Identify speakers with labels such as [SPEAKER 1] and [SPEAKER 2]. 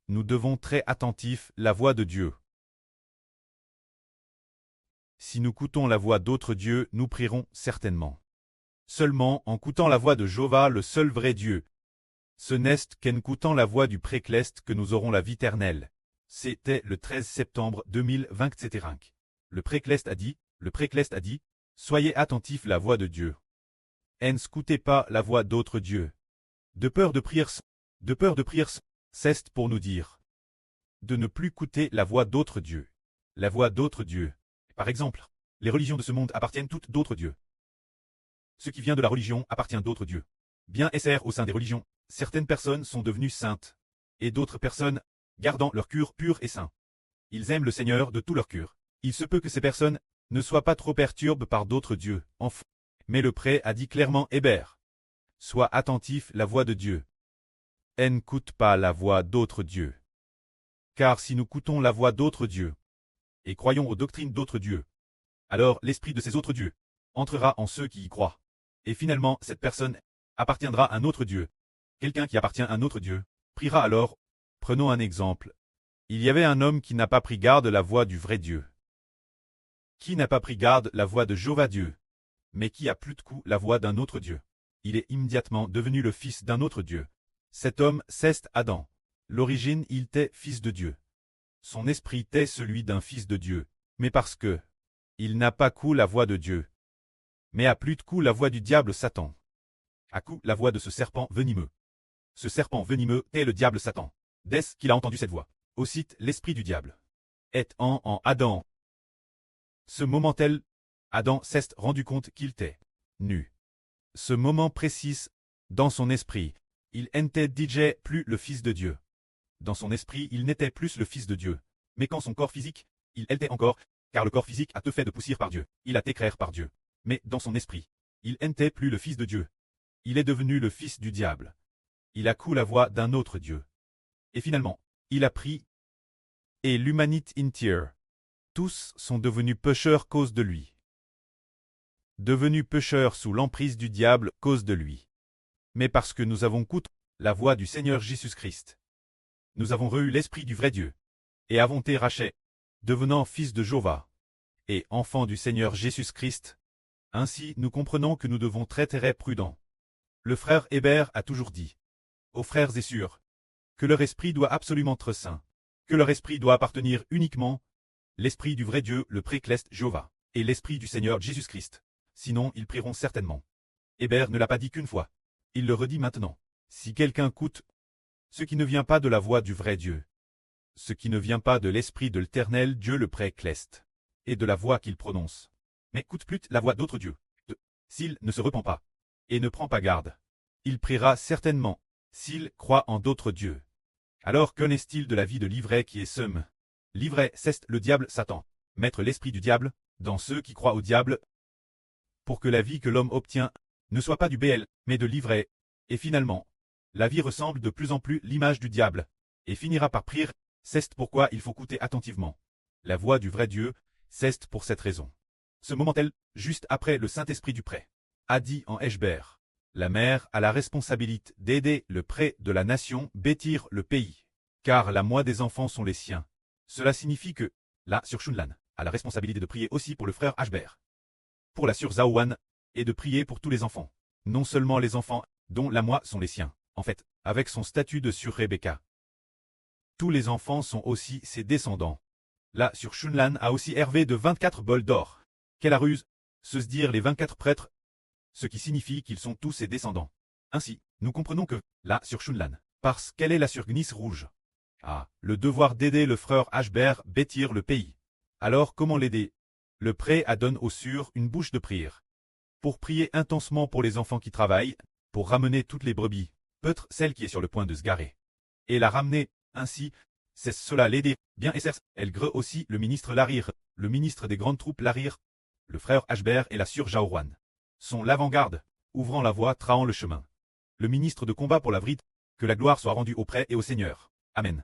[SPEAKER 1] nous devons très attentifs la voix de Dieu. Si nous écoutons la voix d'autres dieux, nous prierons certainement. Seulement en écoutant la voix de Jéhovah, le seul vrai Dieu. Ce n'est qu'en écoutant la voix du précleste que nous aurons la vie éternelle. C'était le 13 septembre 2020, etc. Le précleste a dit, soyez attentifs la voix de Dieu. N'écoutez pas la voix d'autres dieux. De peur de prier, c'est pour nous dire de ne plus écouter la voix d'autres dieux. La voix d'autres dieux. Par exemple, les religions de ce monde appartiennent toutes d'autres dieux. Ce qui vient de la religion appartient d'autres dieux. Bien et au sein des religions, certaines personnes sont devenues saintes, et d'autres personnes, gardant leur cœur pur et saint. Ils aiment le Seigneur de tout leur cœur. Il se peut que ces personnes ne soient pas trop perturbées par d'autres dieux, enfin. Mais le prêtre a dit clairement Hébert. Sois attentif la voix de Dieu. N'écoute pas la voix d'autres dieux. Car si nous écoutons la voix d'autres dieux, et croyons aux doctrines d'autres dieux, alors l'esprit de ces autres dieux entrera en ceux qui y croient. Et finalement, cette personne appartiendra à un autre Dieu. Quelqu'un qui appartient à un autre Dieu priera alors. Prenons un exemple. Il y avait un homme qui n'a pas pris garde la voix du vrai Dieu. Qui n'a pas pris garde la voix de Jéhovah Dieu, mais qui a plus de coup la voix d'un autre Dieu. Il est immédiatement devenu le fils d'un autre Dieu. Cet homme, c'est Adam. L'origine, il était fils de Dieu. Son esprit était celui d'un fils de Dieu, mais parce que il n'a pas cou la voix de Dieu, mais a plus de coup la voix du diable Satan. A coup la voix de ce serpent venimeux. Ce serpent venimeux est le diable Satan. Dès qu'il a entendu cette voix, aussitôt l'esprit du diable est en Adam. Ce moment-tel, Adam s'est rendu compte qu'il était nu. Ce moment précis, dans son esprit, il n'était déjà plus le fils de Dieu. Dans son esprit, il n'était plus le fils de Dieu. Mais quand son corps physique, il était encore, car le corps physique a été fait de poussière par Dieu, il a été créé par Dieu. Mais dans son esprit, il n'était plus le fils de Dieu. Il est devenu le fils du diable. Il a cru la voix d'un autre Dieu. Et finalement, il a pris. Et l'humanité entière. Tous sont devenus pécheurs cause de lui. Devenus pécheurs sous l'emprise du diable cause de lui. Mais parce que nous avons écouté la voix du Seigneur Jésus-Christ. Nous avons reçu l'esprit du vrai Dieu. Et avons été rachetés, devenant fils de Jéhovah. Et enfants du Seigneur Jésus-Christ. Ainsi, nous comprenons que nous devons être très prudents. Le frère Hébert a toujours dit aux frères et sœurs que leur esprit doit absolument être saint, que leur esprit doit appartenir uniquement l'esprit du vrai Dieu, le précleste Jéhovah, et l'esprit du Seigneur Jésus-Christ. Sinon, ils prieront certainement. Hébert ne l'a pas dit qu'une fois. Il le redit maintenant. Si quelqu'un écoute ce qui ne vient pas de la voix du vrai Dieu, ce qui ne vient pas de l'esprit de l'Éternel Dieu le précleste, et de la voix qu'il prononce, mais écoute plus la voix d'autres dieux, s'il ne se repent pas, et ne prend pas garde, il priera certainement, s'il croit en d'autres dieux. Alors qu'en est-il de la vie de l'ivraie qui est seum? L'ivraie, c'est le diable Satan, mettre l'esprit du diable dans ceux qui croient au diable, pour que la vie que l'homme obtient ne soit pas du béel, mais de l'ivraie, et finalement, la vie ressemble de plus en plus l'image du diable, et finira par prier. C'est pourquoi il faut écouter attentivement la voix du vrai Dieu. C'est pour cette raison. Ce moment-tel, juste après le Saint-Esprit du prêtre, a dit en Hébert, la mère a la responsabilité d'aider le prêtre de la nation bâtir le pays, car la moi des enfants sont les siens. Cela signifie que, la sœur Shunlan a la responsabilité de prier aussi pour le frère Hébert, pour la sœur Zaouan, et de prier pour tous les enfants, non seulement les enfants dont la moi sont les siens, en fait, avec son statut de sœur Rebecca. Tous les enfants sont aussi ses descendants. La sœur Shunlan a aussi hervé de 24 bols d'or. Quelle a ruse, se dire les 24 prêtres, ce qui signifie qu'ils sont tous ses descendants. Ainsi, nous comprenons que, la sœur Shunlan, parce qu'elle est la sœur Gnis rouge, a le devoir d'aider le frère Hébert bâtir le pays. Alors comment l'aider? Le prêtre donne aux sœurs une bouche de prière. Pour prier intensement pour les enfants qui travaillent, pour ramener toutes les brebis, peut-être celle qui est sur le point de se garer, et la ramener. Ainsi, c'est cela l'aider. Bien et certes, elle greu aussi le ministre Larir, le ministre des grandes troupes Larir, le frère Hébert et la sœur Jaouan sont l'avant-garde, ouvrant la voie, traant le chemin. Le ministre de combat pour la vride, que la gloire soit rendue au prêtre et au Seigneur. Amen.